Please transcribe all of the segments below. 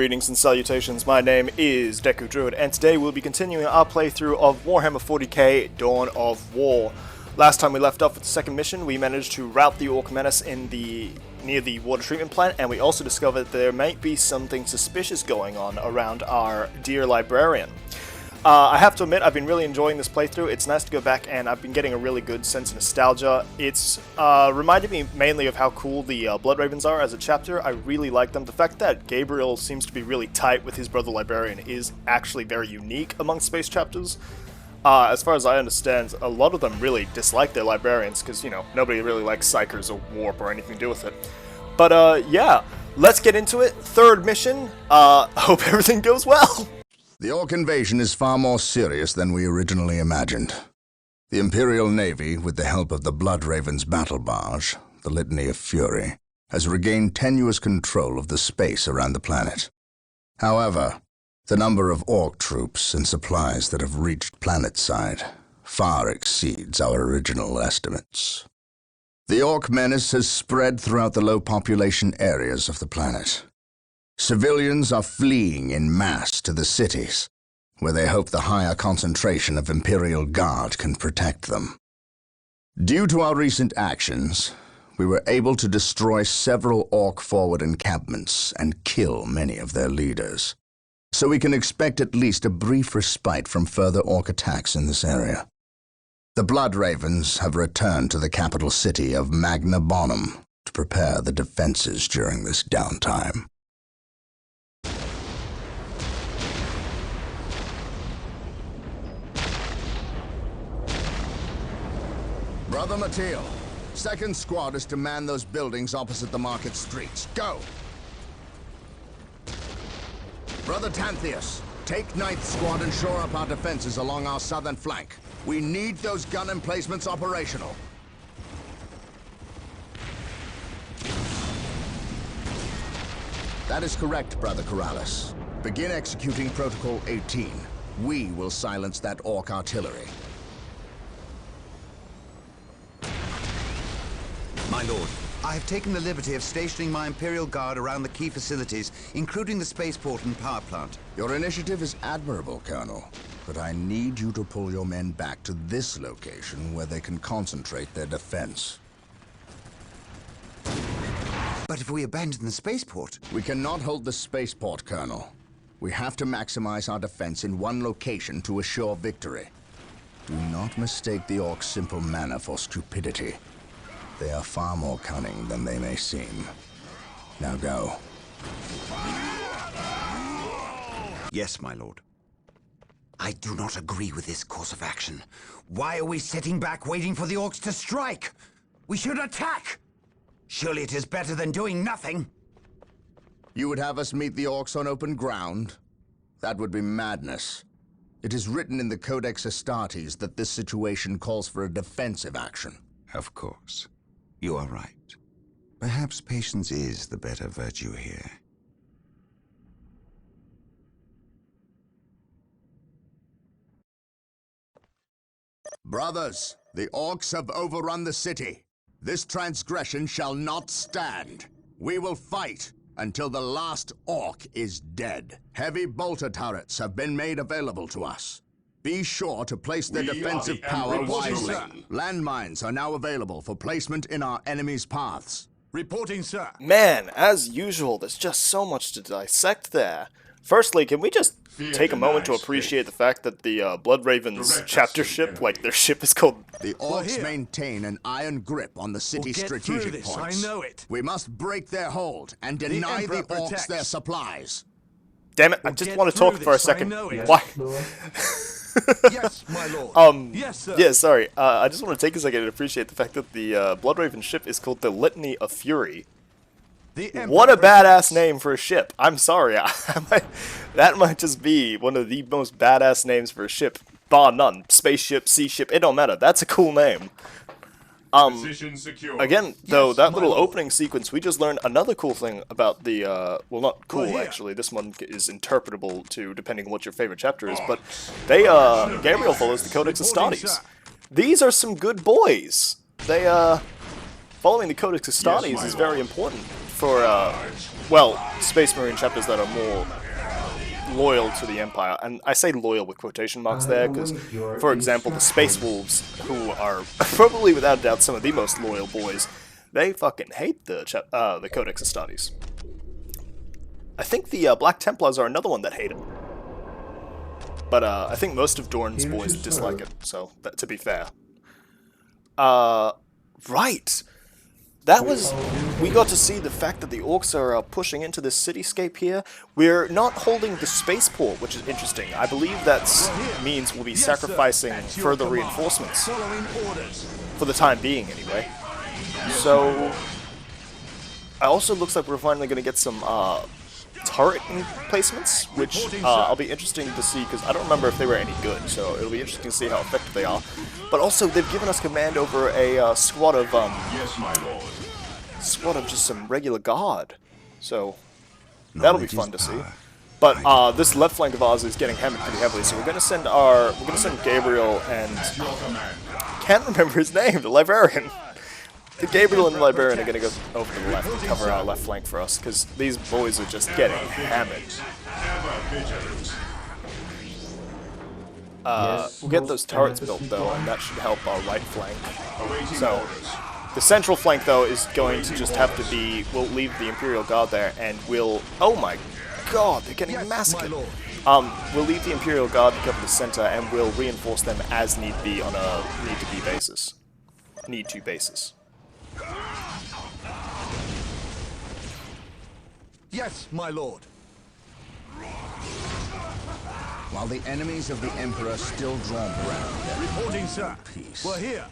Greetings and salutations, my name is Deku Druid, and today we'll be continuing our playthrough of Warhammer 40k Dawn of War. Last time we left off with the second mission, we managed to rout the Orc Menace near the water treatment plant, and we also discovered that there might be something suspicious going on around our dear librarian. I have to admit, I've been really enjoying this playthrough. It's nice to go back, and I've been getting a really good sense of nostalgia. It's reminded me mainly of how cool the Blood Ravens are as a chapter. I really like them. The fact that Gabriel seems to be really tight with his brother Librarian is actually very unique among space chapters. As far as I understand, a lot of them really dislike their Librarians, because, you know, nobody really likes Psychers or Warp or anything to do with it. But, yeah, let's get into it. Third mission. Hope everything goes well. The Orc invasion is far more serious than we originally imagined. The Imperial Navy, with the help of the Blood Ravens battle barge, the Litany of Fury, has regained tenuous control of the space around the planet. However, the number of Orc troops and supplies that have reached planetside far exceeds our original estimates. The Orc menace has spread throughout the low-population areas of the planet. Civilians are fleeing en masse to the cities, where they hope the higher concentration of Imperial Guard can protect them. Due to our recent actions, we were able to destroy several Orc forward encampments and kill many of their leaders, so we can expect at least a brief respite from further Orc attacks in this area. The Blood Ravens have returned to the capital city of Magna Bonum to prepare the defenses during this downtime. Brother Mateo, second squad is to man those buildings opposite the market streets. Go! Brother Tantheus, take ninth squad and shore up our defenses along our southern flank. We need those gun emplacements operational. That is correct, Brother Corrales. Begin executing Protocol 18. We will silence that Orc artillery. My lord, I have taken the liberty of stationing my Imperial Guard around the key facilities, including the spaceport and power plant. Your initiative is admirable, Colonel, but I need you to pull your men back to this location where they can concentrate their defense. But if we abandon the spaceport... We cannot hold the spaceport, Colonel. We have to maximize our defense in one location to assure victory. Do not mistake the Orcs' simple manner for stupidity. They are far more cunning than they may seem. Now go. Yes, my lord. I do not agree with this course of action. Why are we sitting back waiting for the Orcs to strike? We should attack! Surely it is better than doing nothing. You would have us meet the Orcs on open ground? That would be madness. It is written in the Codex Astartes that this situation calls for a defensive action. Of course. You are right. Perhaps patience is the better virtue here. Brothers, the Orcs have overrun the city. This transgression shall not stand. We will fight until the last Orc is dead. Heavy bolter turrets have been made available to us. Be sure to place their defensive power wisely. Landmines are now available for placement in our enemy's paths. Reporting, sir. Man, as usual, there's just so much to dissect there. Firstly, can we just take a moment to appreciate the fact that the Blood Ravens chapter ship, like their ship is called... The Orcs maintain an iron grip on the city's strategic points. I know it. We must break their hold and deny the Orcs their supplies. Damn it, I just want to talk for a second. Why? Yes, my lord. Yes, sir. Yeah, sorry. I just want to take a second and appreciate the fact that the Blood Raven ship is called the Litany of Fury. What a badass name for a ship. I'm sorry. That might just be one of the most badass names for a ship, bar none. Spaceship, sea ship, it don't matter. That's a cool name. Again, though, that little opening sequence, we just learned another cool thing about the, well, not cool, actually. This one is interpretable to, depending on what your favorite chapter is, but they, Gabriel follows the Codex Astartes. These are some good boys. They, following the Codex Astartes is very important. for, well, Space Marine chapters that are more loyal to the Empire. And I say loyal with quotation marks there, because, for example, the Space Wolves, who are probably without a doubt some of the most loyal boys, they fucking hate the Codex Astartes. I think the Black Templars are another one that hate it. But I think most of Dorn's boys dislike it, so to be fair. Right! That was... We got to see the fact that the Orcs are pushing into this cityscape here. We're not holding the spaceport, which is interesting. I believe that means we'll be sacrificing further reinforcements. For the time being, anyway. So... It also looks like we're finally going to get some turret placements, which I'll be interesting to see, because I don't remember if they were any good, so it'll be interesting to see how effective they are. But also, they've given us command over a squad of just some regular guard, so that'll be fun to see. But this left flank of ours is getting hammered pretty heavily, so we're gonna send Gabriel and can't remember his name, the librarian. The Gabriel and the Librarian are going to go over to the left and cover our left flank for us, because these boys are just getting hammered. We'll get those turrets built, though, and that should help our right flank. So, the central flank, though, is going to just have to be... We'll leave the Imperial Guard there, and we'll... Oh my god, they're getting massacred! We'll leave the Imperial Guard to cover the center, and we'll reinforce them as need be on a need-to-be basis. Need-to basis. Yes, my lord. While the enemies of the Emperor still draw ground. Reporting, sir. Peace. We're here.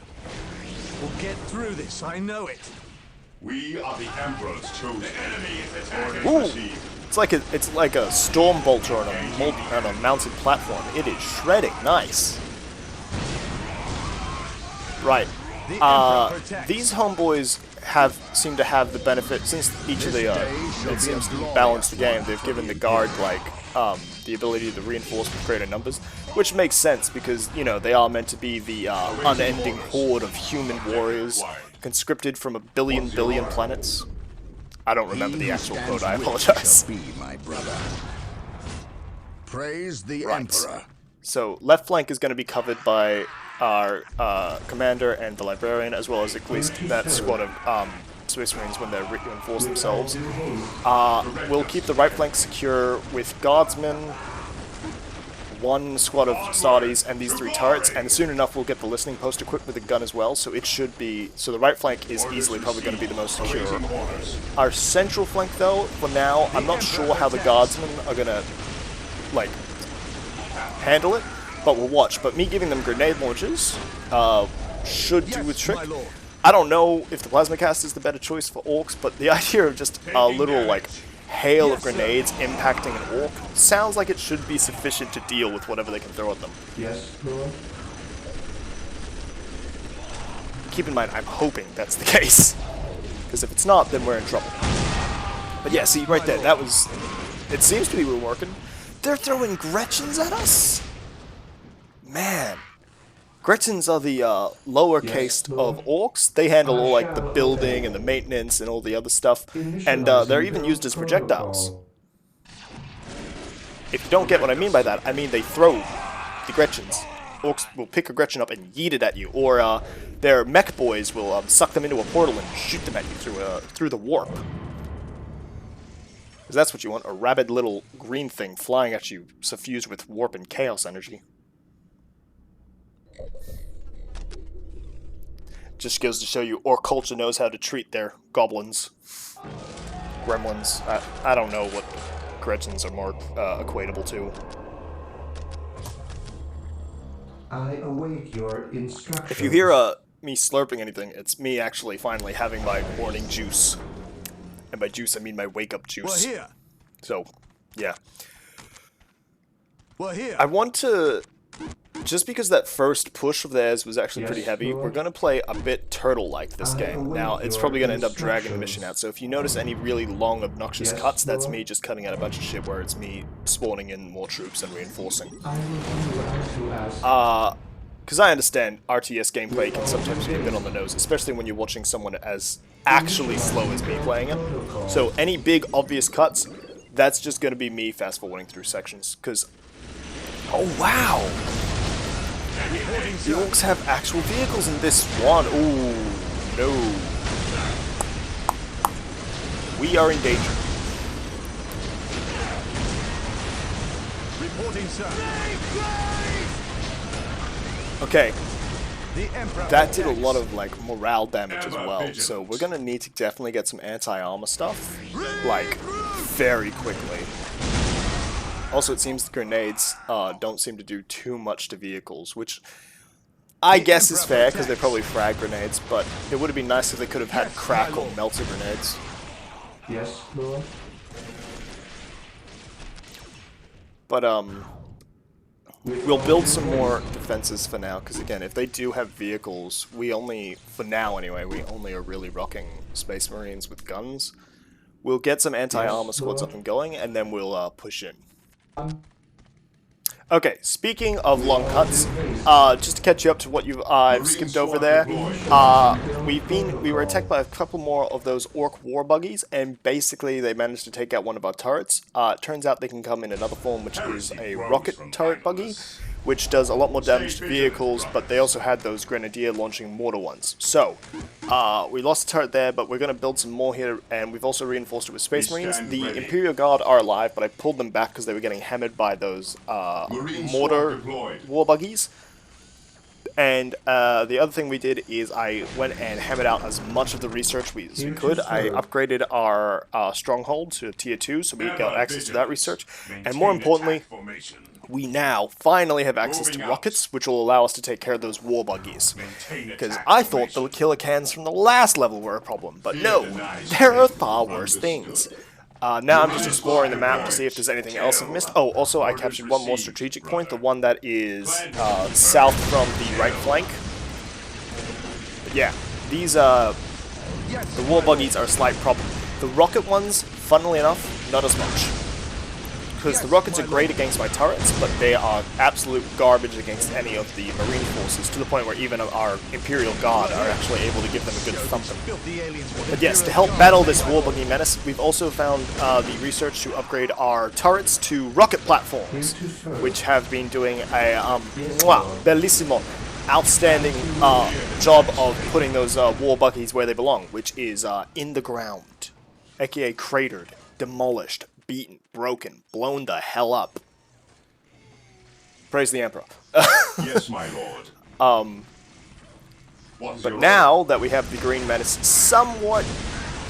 We'll get through this, I know it. We are the Emperor's chosen. The enemy is attacking. Ooh. It's like a storm bolter on a mounted platform. It is shredding. Nice. Right. These homeboys seem to have the benefit, since each of the it seems to balance the game. They've given the guard the ability to reinforce with greater numbers, which makes sense because, you know, they are meant to be the unending horde of human warriors conscripted from a billion planets. I don't remember the actual quote. I apologize. Be my brother. Praise the Right. Emperor. So left flank is going to be covered by our commander and the librarian, as well as at least that squad of Space Marines when they reinforce themselves. We'll keep the right flank secure with guardsmen, one squad of Astartes, and these 3 turrets, and soon enough we'll get the listening post equipped with a gun as well, so it should be... So the right flank is easily probably going to be the most secure. Our central flank, though, for now, I'm not sure how the guardsmen are going to, like, handle it, but we'll watch. But me giving them grenade launchers should do the trick. I don't know if the plasma cast is the better choice for orcs, but the idea of just a literal, like, hail of grenades impacting an orc sounds like it should be sufficient to deal with whatever they can throw at them. Yes, Lord. Keep in mind, I'm hoping that's the case, because if it's not, then we're in trouble. But yeah, see, right there, that was... It seems to be working. They're throwing Gretchens at us? Man. Gretchens are the lowercase of orcs. They handle all, like, the building and the maintenance and all the other stuff. And they're even used as projectiles. If you don't get what I mean by that, I mean they throw the Gretchens. Orcs will pick a Gretchen up and yeet it at you. Or their mech boys will suck them into a portal and shoot them at you through the warp. Because that's what you want, a rabid little green thing flying at you, suffused with warp and chaos energy. Just goes to show you orc culture knows how to treat their goblins. Gremlins. I don't know what Gretchens are more equatable to. I await your instructions. If you hear me slurping anything, it's me actually finally having my morning juice. And by juice, I mean my wake-up juice. We're here. So, yeah. We're here. I want to... Just because that first push of theirs was actually pretty heavy, we're going to play a bit turtle-like this game. Now, it's probably going to end up dragging the mission out, so if you notice any really long, obnoxious cuts, that's me just cutting out a bunch of shit where it's me spawning in more troops and reinforcing. Because I understand RTS gameplay can sometimes be a bit on the nose, especially when you're watching someone as actually slow as me playing it. So any big obvious cuts, that's just going to be me fast forwarding through sections. Because, oh wow, the orcs have actual vehicles in this one. Ooh, no, we are in danger. Reporting, sir. Okay, that did a lot of like morale damage as well, so we're gonna need to definitely get some anti-armor stuff, like, very quickly. Also, it seems the grenades don't seem to do too much to vehicles, which I guess is fair, because they're probably frag grenades, but it would have been nice if they could have had crack or melter grenades. Yes, Lord. But, we'll build some more defenses for now, because again, if they do have vehicles, we only, for now anyway, we only are really rocking Space Marines with guns. We'll get some anti-armor squads up and going, and then we'll push in. Okay, speaking of long cuts, just to catch you up to what I've skipped over there, we were attacked by a couple more of those orc war buggies, and basically they managed to take out one of our turrets. It turns out they can come in another form, which is a rocket turret buggy, which does a lot more damage to vehicles, but they also had those grenadier launching mortar ones. So, we lost a turret there, but we're going to build some more here, and we've also reinforced it with Space Marines. The Imperial Guard are alive, but I pulled them back because they were getting hammered by those mortar war buggies. And the other thing we did is I went and hammered out as much of the research as we could. I upgraded our stronghold to tier 2, so we got access to that research. And more importantly, we now finally have access to rockets, which will allow us to take care of those war buggies. Because I thought the killer cans from the last level were a problem, but no, there are far worse things. Now I'm just exploring the map to see if there's anything else I've missed. Oh, also I captured one more strategic point, the one that is south from the right flank. But yeah, these the war buggies are a slight problem. The rocket ones, funnily enough, not as much. Because the rockets are great against my turrets, but they are absolute garbage against any of the marine forces, to the point where even our Imperial Guard are actually able to give them a good thumping. But yes, to help battle this war buggy menace, we've also found the research to upgrade our turrets to rocket platforms, which have been doing a bellissimo, outstanding job of putting those war buggies where they belong, which is in the ground, aka cratered, demolished, beaten, broken, blown the hell up. Praise the Emperor. Yes, my lord. But now that we have the Green Menace somewhat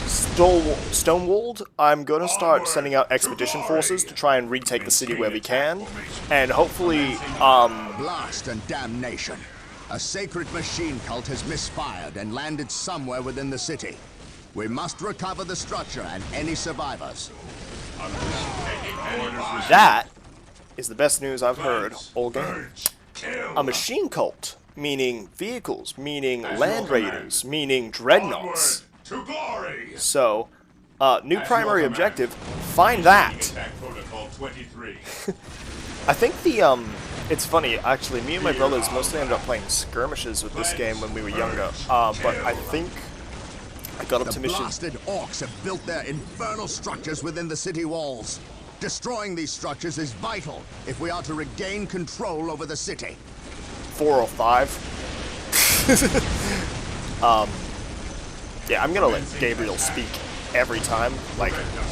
stonewalled, I'm going to start sending out expedition forces to try and retake the city where we can, and hopefully, Blast and damnation. A sacred machine cult has misfired and landed somewhere within the city. We must recover the structure and any survivors. that is the best news I've heard all game. A machine cult, meaning vehicles, meaning land raiders, meaning dreadnoughts. So, new primary objective, find that. I think the, it's funny, actually, me and my brothers mostly ended up playing skirmishes with this game when we were younger, but I think I got up to mission. The blasted orcs have built their infernal structures within the city walls. Destroying these structures is vital if we are to regain control over the city. 4 or 5. Yeah, I'm gonna let Gabriel speak every time. Like,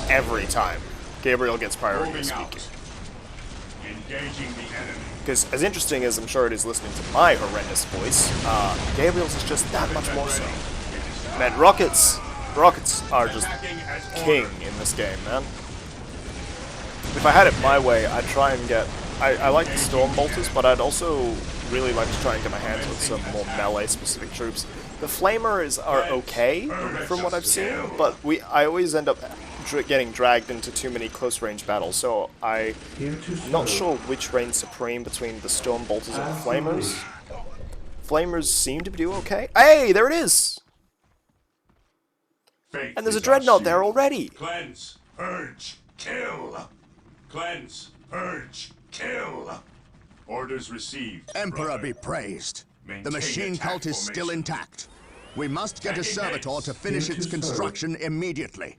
every time. Gabriel gets priority speaking. Because as interesting as I'm sure it is listening to my horrendous voice, Gabriel's is just that much more so. Man, rockets are just king in this game, man. If I had it my way, I'd try and get... I like the Storm Bolters, but I'd also really like to try and get my hands with some more melee-specific troops. The Flamers are okay, from what I've seen, but I always end up getting dragged into too many close-range battles, so I'm not sure which reigns supreme between the Storm Bolters and the Flamers. Flamers seem to do okay. Hey, there it is! And there's a Dreadnought there already! Cleanse, purge, kill! Cleanse, purge, kill! Orders received. Emperor be praised. The machine cult is still intact. We must get a servitor to finish its construction immediately.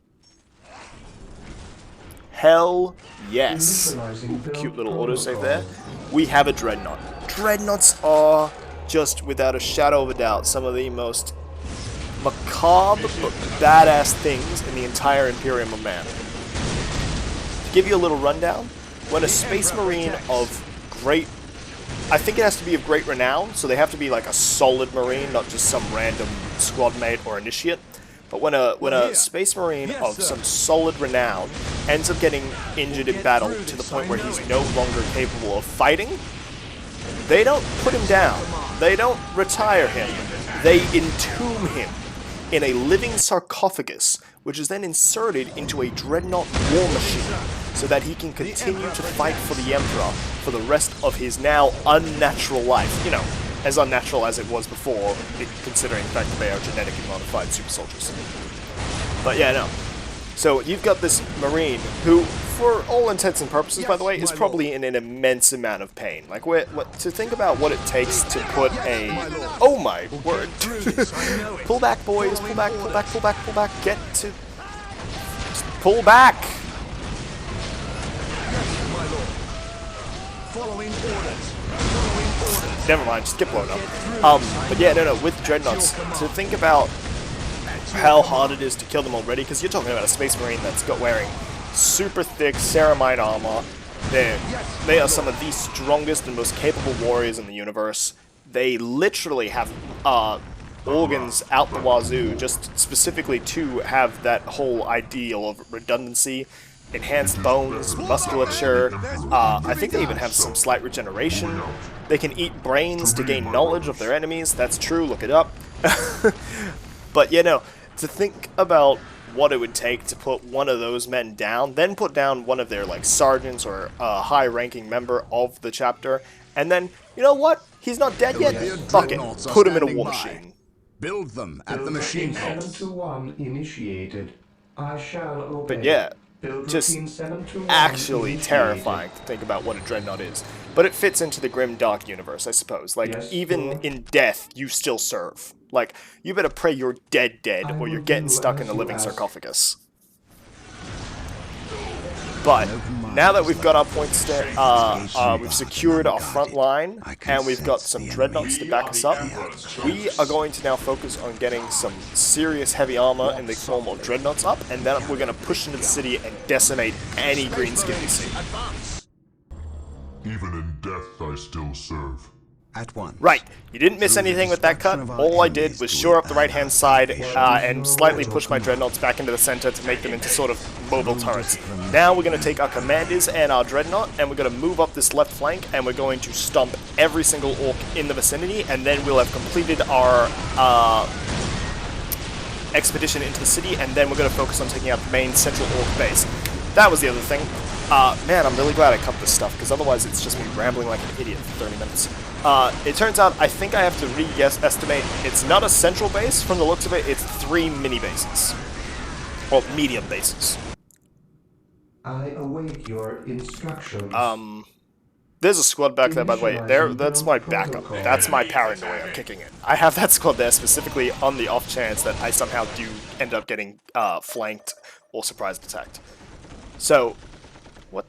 Hell yes. Cute little autosave there. We have a dreadnought. Dreadnoughts are, just without a shadow of a doubt, some of the most macabre but badass things in the entire Imperium of Man. To give you a little rundown, when a Space Marine of great... I think it has to be of great renown, so they have to be like a solid Marine, not just some random squad mate or initiate. But when a Space Marine of some solid renown ends up getting injured in battle to the point where he's no longer capable of fighting, they don't put him down. They don't retire him. They entomb him in a living sarcophagus, which is then inserted into a dreadnought war machine so that he can continue to fight for the Emperor for the rest of his now unnatural life. You know, as unnatural as it was before, considering the fact that they are genetically modified super soldiers. But yeah, no. So you've got this Marine who, for all intents and purposes, by the way, is probably in an immense amount of pain. Like, to think about what it takes to put a... Oh my word. Pull back, boys. Pull back, pull back, pull back, pull back. Get to... Just pull back! Following orders. Never mind, just get blown up. But yeah, no, with Dreadnoughts, to think about how hard it is to kill them already, because you're talking about a Space Marine that's got wearing super thick ceramide armor. They are some of the strongest and most capable warriors in the universe. They literally have organs out the wazoo, just specifically to have that whole ideal of redundancy, enhanced bones, musculature. I think they even have some slight regeneration. They can eat brains to gain knowledge of their enemies. That's true, look it up. But, you know, to think about what it would take to put one of those men down, then put down one of their, like, sergeants or a high-ranking member of the chapter, and then, you know what? He's not dead yet? Fuck it. Put him in a war machine. Build them at the machine hall. 721 initiated. I shall obey. But yeah, just actually terrifying to think about what a dreadnought is. But it fits into the grim dark universe, I suppose. Like, even in death, you still serve. Like, you better pray you're dead, or you're getting stuck in the living sarcophagus. But now that we've got our points there, we've secured our front line, and we've got some dreadnoughts to back us up, we are going to now focus on getting some serious heavy armor in the form of dreadnoughts up, and then we're going to push into the city and decimate any greenskin we see. Even in death, I still serve. At once. Right, you didn't miss anything with that cut. All I did was shore up the right-hand side and slightly push my dreadnoughts back into the center to make them into sort of mobile turrets. Now we're going to take our commanders and our dreadnought, and we're going to move up this left flank, and we're going to stomp every single orc in the vicinity, and then we'll have completed our expedition into the city, and then we're going to focus on taking out the main central orc base. That was the other thing. Man, I'm really glad I cut this stuff, because otherwise it's just me rambling like an idiot for 30 minutes. It turns out I think I have to re-estimate. It's not a central base from the looks of it, it's 3 mini bases. Or medium bases. I await your instructions. There's a squad back there, by the way. That's my backup. That's my paranoia kicking in. I have that squad there specifically on the off chance that I somehow do end up getting flanked or surprise attacked. So, what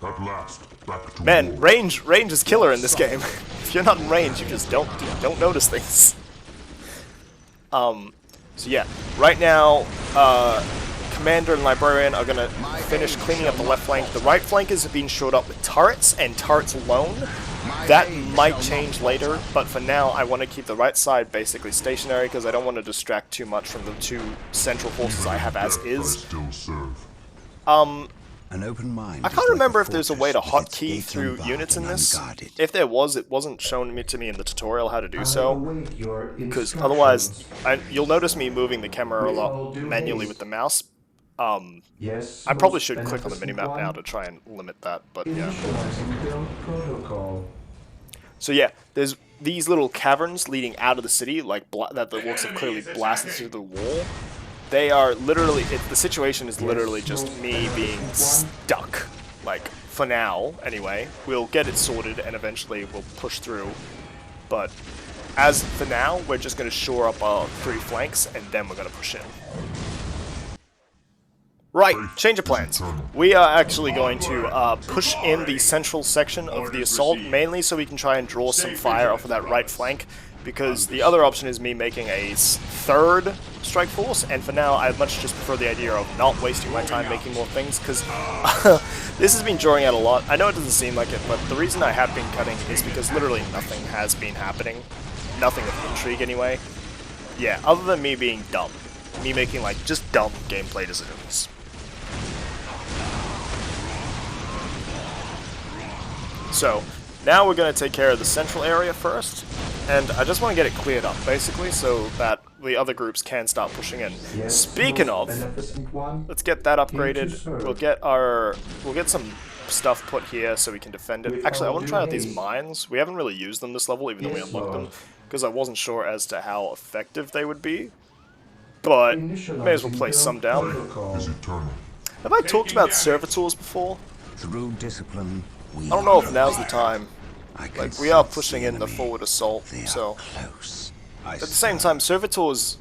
At last, back to man, war. range is killer in this game. If you're not in range, you just don't notice things. So yeah, right now, Commander and Librarian are gonna finish cleaning up the left flank. The right flank is being shored up with turrets, and turrets alone. That might change later, but for now, I want to keep the right side basically stationary because I don't want to distract too much from the 2 central forces I have as is. Still serve. An open mind. I can't remember if there's a way to hotkey through units in this. If there was, it wasn't shown to me in the tutorial how to do so. Because otherwise, you'll notice me moving the camera a lot manually with the mouse. Yes, I probably should click on the minimap now to try and limit that, but yeah. So yeah, there's these little caverns leading out of the city, like that the orcs have clearly blasted through the wall. They are literally, the situation is literally just me being stuck. Like, for now, anyway. We'll get it sorted and eventually we'll push through. But, as for now, we're just going to shore up our 3 flanks, and then we're going to push in. Right, change of plans. We are actually going to push in the central section of the assault, mainly so we can try and draw some fire off of that right flank, because the other option is me making a 3rd strike force, and for now I much just prefer the idea of not wasting my time making more things, because this has been drawing out a lot. I know it doesn't seem like it, but the reason I have been cutting is because literally nothing has been happening. Nothing of intrigue anyway. Yeah, other than me being dumb. Me making like just dumb gameplay decisions. So, now we're going to take care of the central area first, and I just want to get it cleared up, basically, so that the other groups can start pushing in. Yes, Speaking of, let's get that upgraded. We'll get some stuff put here so we can defend it. Actually, I want to try out these mines. We haven't really used them this level, even though we unlocked them, because I wasn't sure as to how effective they would be. But, may as well place some down. Have I talked about servitors before? Through discipline, I don't know if now's the time. Like, we are pushing in the forward assault, so... At the same time, servitors...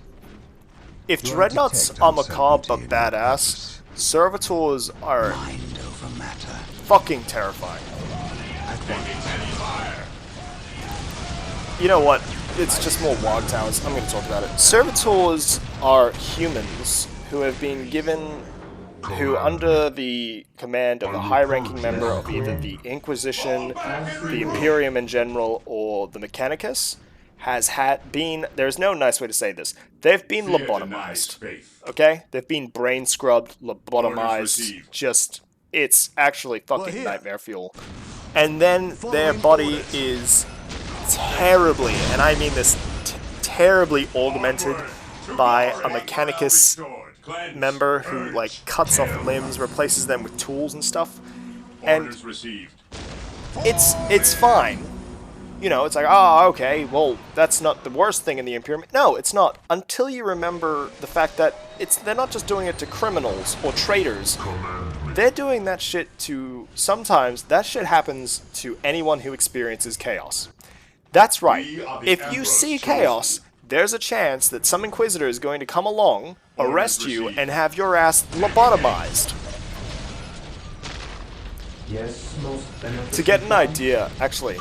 If dreadnoughts are macabre but badass, servitors are fucking terrifying. You know what? It's just more Wog Towers. I'm going to talk about it. Servitors are humans who have been given... who, under the command of a high-ranking member of either the Inquisition, the Imperium in general, or the Mechanicus, there's no nice way to say this, they've been lobotomized, okay? They've been brain scrubbed, lobotomized, just, it's actually fucking nightmare fuel. And then their body is terribly, and I mean this, terribly augmented by a Mechanicus member who like cuts off limbs, replaces them with tools and stuff, and it's fine. You know, it's like, oh, okay, well, that's not the worst thing in the Imperium. No, it's not, until you remember the fact that they're not just doing it to criminals or traitors. They're doing that shit to, sometimes that shit happens to anyone who experiences chaos. That's right. If you see chaos, there's a chance that some Inquisitor is going to come along, arrest you, and have your ass lobotomized. Yes, To get an idea, actually,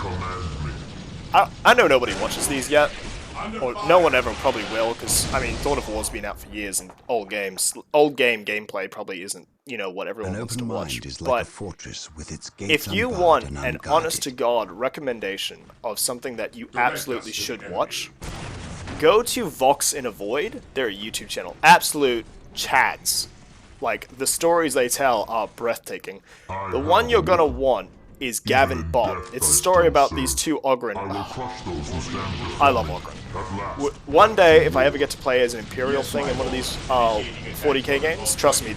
I know nobody watches these yet, or no one ever probably will, because, I mean, Dawn of War's been out for years, and old game gameplay probably isn't, you know, what everyone wants to watch, but if you want an honest-to-God recommendation of something that you absolutely should watch, go to Vox in a Void, their YouTube channel. Absolute chads. Like, the stories they tell are breathtaking. The one you're gonna want is Gavin Bob. It's a story about these two Ogryn. I love Ogryn. One day, if I ever get to play as an Imperial thing in one of these 40k games, trust me,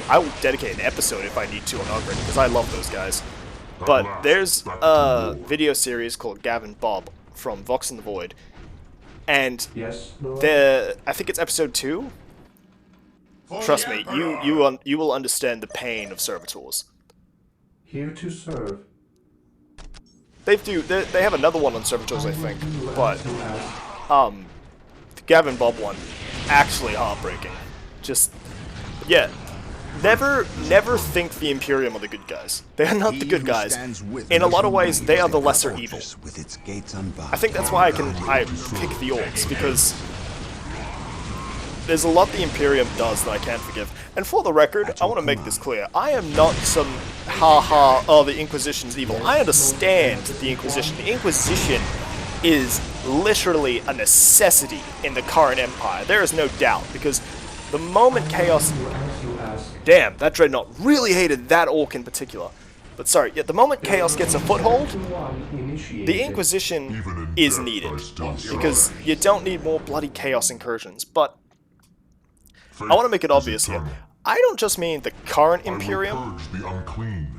I will dedicate an episode if I need to on Ogryn, because I love those guys. But there's a video series called Gavin Bob from Vox in the Void, and I think it's episode 2. Trust me, you will understand the pain of servitors. Here to serve. They have another one on servitors, I think, but the Gavin Bob one, actually heartbreaking. Just, yeah. Never think the Imperium are the good guys. They are not the good guys. In a lot of ways, they are the lesser evil. I think that's why I pick the Orcs, because there's a lot the Imperium does that I can't forgive. And for the record, I want to make this clear. I am not some the Inquisition's evil. I understand the Inquisition. The Inquisition is literally a necessity in the current Empire. There is no doubt, because the moment Chaos... Damn, that Dreadnought really hated that Orc in particular. But sorry, the moment Chaos gets a foothold, the Inquisition is needed. Because you don't need more bloody Chaos incursions. But I want to make it obvious here. I don't just mean the current Imperium.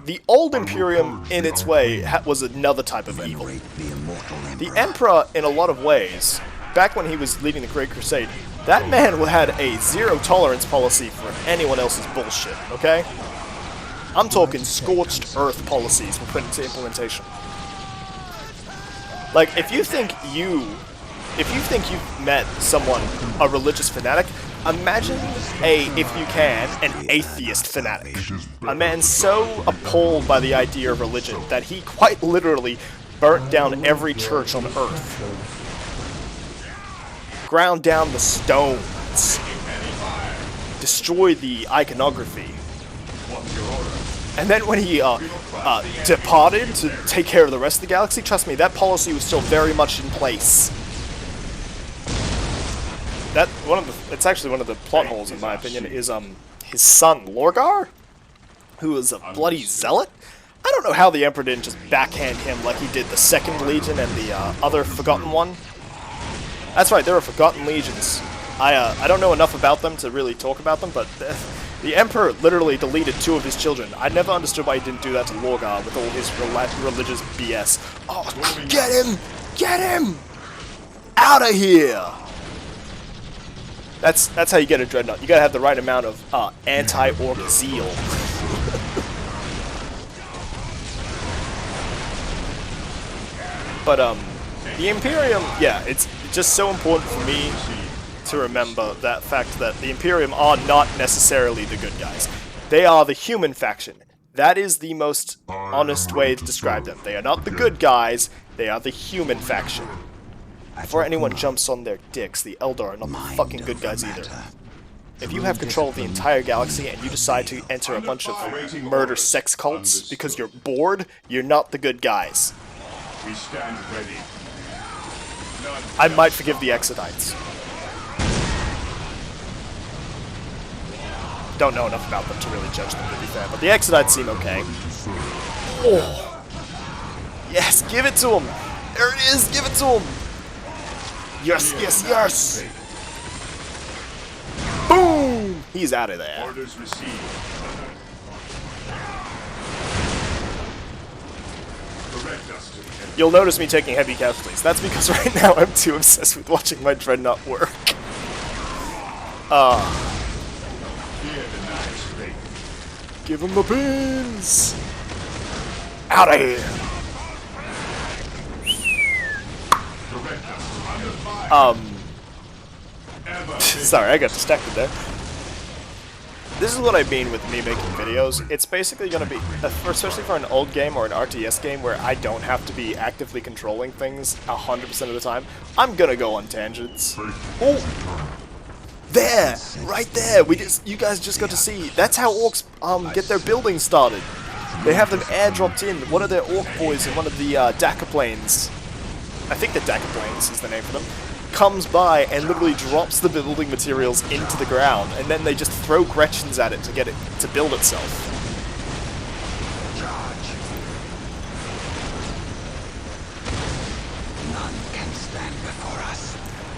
The old Imperium, in its way, was another type of evil. The Emperor, in a lot of ways, back when he was leading the Great Crusade, that man had a zero-tolerance policy for anyone else's bullshit, okay? I'm talking scorched earth policies were put into implementation. Like, if you think you if you think you've met someone, a religious fanatic, imagine if you can, an atheist fanatic. A man so appalled by the idea of religion that he quite literally burnt down every church on earth. Ground down the stones. Destroyed the iconography. And then when he departed to take care of the rest of the galaxy, trust me, that policy was still very much in place. It's actually one of the plot holes, in my opinion, is his son Lorgar, who is a bloody zealot. I don't know how the Emperor didn't just backhand him like he did the Second Legion and the other Forgotten one. That's right, there are Forgotten Legions. I don't know enough about them to really talk about them, but the Emperor literally deleted 2 of his children. I never understood why he didn't do that to Lorgar with all his religious BS. Oh, get him! Get him! Out of here! That's how you get a Dreadnought. You gotta have the right amount of anti-orc zeal. But the Imperium, yeah, it's just so important for me to remember that fact that the Imperium are not necessarily the good guys. They are the human faction. That is the most honest way to describe them. They are not the good guys, they are the human faction. Before anyone jumps on their dicks, the Eldar are not the fucking good guys either. If you have control of the entire galaxy and you decide to enter a bunch of murder sex cults because you're bored, you're not the good guys. We stand ready. I might forgive the Exodites. Don't know enough about them to really judge them, to be fair, but the Exodites seem okay. Oh! Yes, give it to him! There it is, give it to him! Yes, yes, yes! Boom! He's out of there. Orders received. Direct us to the enemy. You'll notice me taking heavy casualties. That's because right now I'm too obsessed with watching my Dreadnought work. Fear denies faith. Give him the pins! Out of here! Direct us to under fire. Ever Sorry, I got distracted there. This is what I mean with me making videos. It's basically going to be, especially for an old game or an RTS game where I don't have to be actively controlling things 100% of the time, I'm going to go on tangents. Oh! There! Right there! You guys just got to see. That's how orcs get their buildings started. They have them airdropped in. One of their orc boys in one of the Dakar planes, I think the Dakar planes is the name for them, comes by and literally drops the building materials into the ground, and then they just throw Gretchens at it to get it to build itself.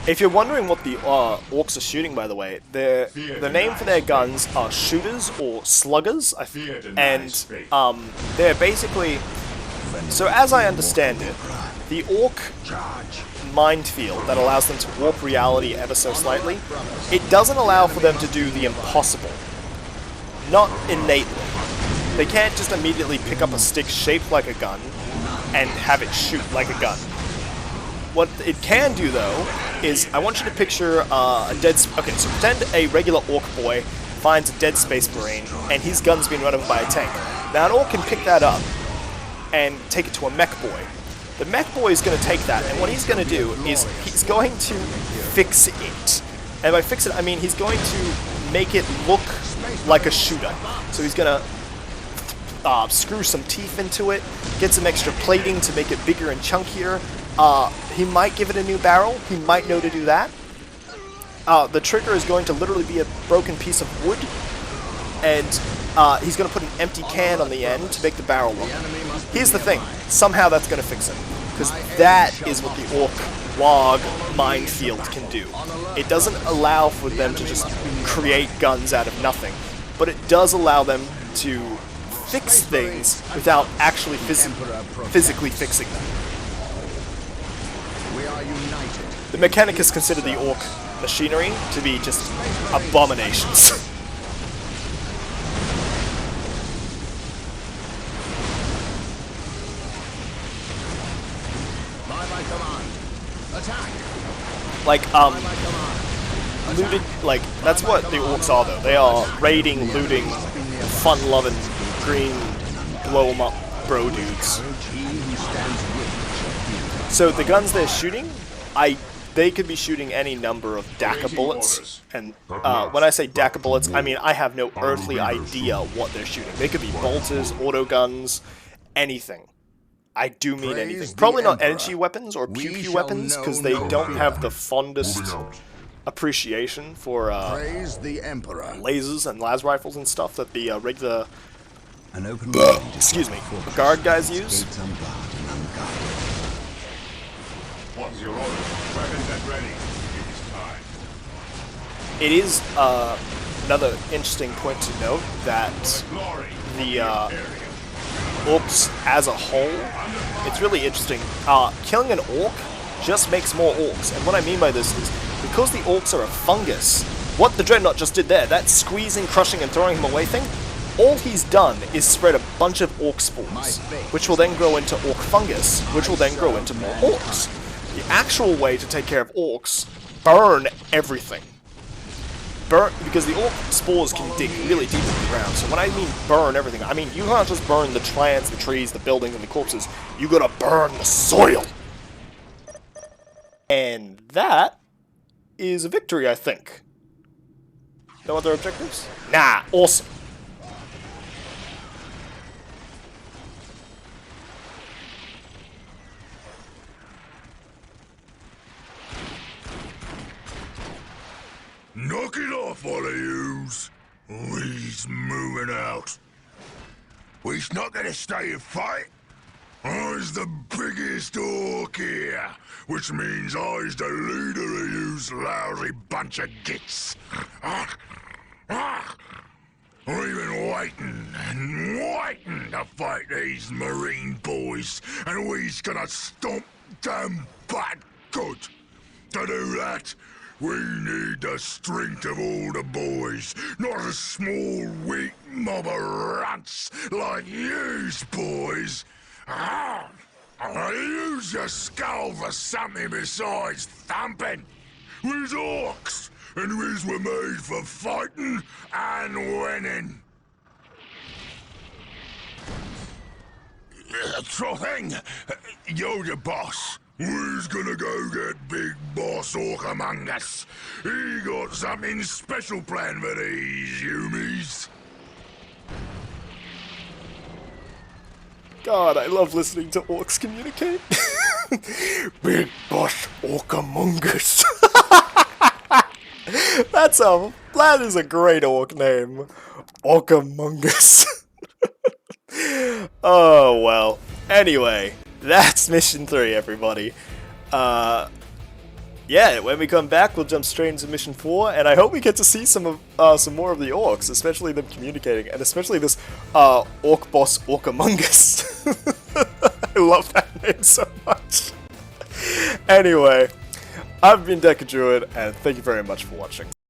If you're wondering what the orcs are shooting, by the way, the name for their guns are shooters or sluggers, and they're basically, so as I understand it, the orc minefield that allows them to warp reality ever so slightly, it doesn't allow for them to do the impossible. Not innately. They can't just immediately pick up a stick shaped like a gun and have it shoot like a gun. What it can do, though, is I want you to picture a dead... Okay, so pretend a regular orc boy finds a dead space marine and his gun's been run over by a tank. Now an orc can pick that up and take it to a mech boy. The mech boy is going to take that, and what he's going to do is he's going to fix it. And by fix it, I mean he's going to make it look like a shooter. So he's going to screw some teeth into it, get some extra plating to make it bigger and chunkier. He might give it a new barrel. He might know to do that. The trigger is going to literally be a broken piece of wood, and he's going to put an empty can on the end to make the barrel look. Here's the thing. Somehow that's going to fix it. Because that is what the orc warg minefield can do. It doesn't allow for them to just create guns out of nothing, but it does allow them to fix things without actually physically fixing them. The Mechanicus consider the orc machinery to be just abominations. Like, looted, like, that's what the orcs are, though. They are raiding, looting, fun-loving, green, blow-em-up bro dudes. So the guns they're shooting, they could be shooting any number of DACA bullets, and when I say DACA bullets, I mean I have no earthly idea what they're shooting. They could be bolters, auto guns, anything. I do mean anything. Probably not energy weapons or pew-pew weapons, because they don't have the fondest appreciation for lasers and las rifles and stuff that the regular, excuse me, guard guys use. What's your order? Weapons at ready. It is time. It is another interesting point to note that the orcs as a whole, it's really interesting. Killing an orc just makes more orcs, and what I mean by this is, because the orcs are a fungus, what the Dreadnought just did there, that squeezing, crushing, and throwing him away thing, all he's done is spread a bunch of orc spores, which will then grow into orc fungus, which will then grow into more orcs. The actual way to take care of orcs, burn everything. Burn, because the orc spores can dig really deep into the ground. So when I mean burn everything, I mean you can't just burn the plants, the trees, the buildings, and the corpses. You gotta burn the soil. And that is a victory, I think. No other objectives? Nah, awesome. Knock it off, all of yous. We's moving out. We's not gonna stay and fight. I's the biggest orc here, which means I's the leader of yous lousy bunch of gits. I've been waiting and waiting to fight these marine boys, and we's gonna stomp them bad good. To do that, we need the strength of all the boys, not a small, weak mob of runts like yous boys. Use your skull for something besides thumping. We's orcs, and we's were made for fighting and winning. Sure thing. You're the boss. We's gonna go get Big Boss Orc among us. He got something special planned for these humies. God, I love listening to orcs communicate. Big Boss Orc among us. That is a great orc name. Orc among us. Oh, well. Anyway, that's mission 3, everybody. Yeah, when we come back, we'll jump straight into mission 4, and I hope we get to see some more of the orcs, especially them communicating, and especially this orc boss Orc among us. I love that name so much. Anyway, I've been Deca Druid, and thank you very much for watching.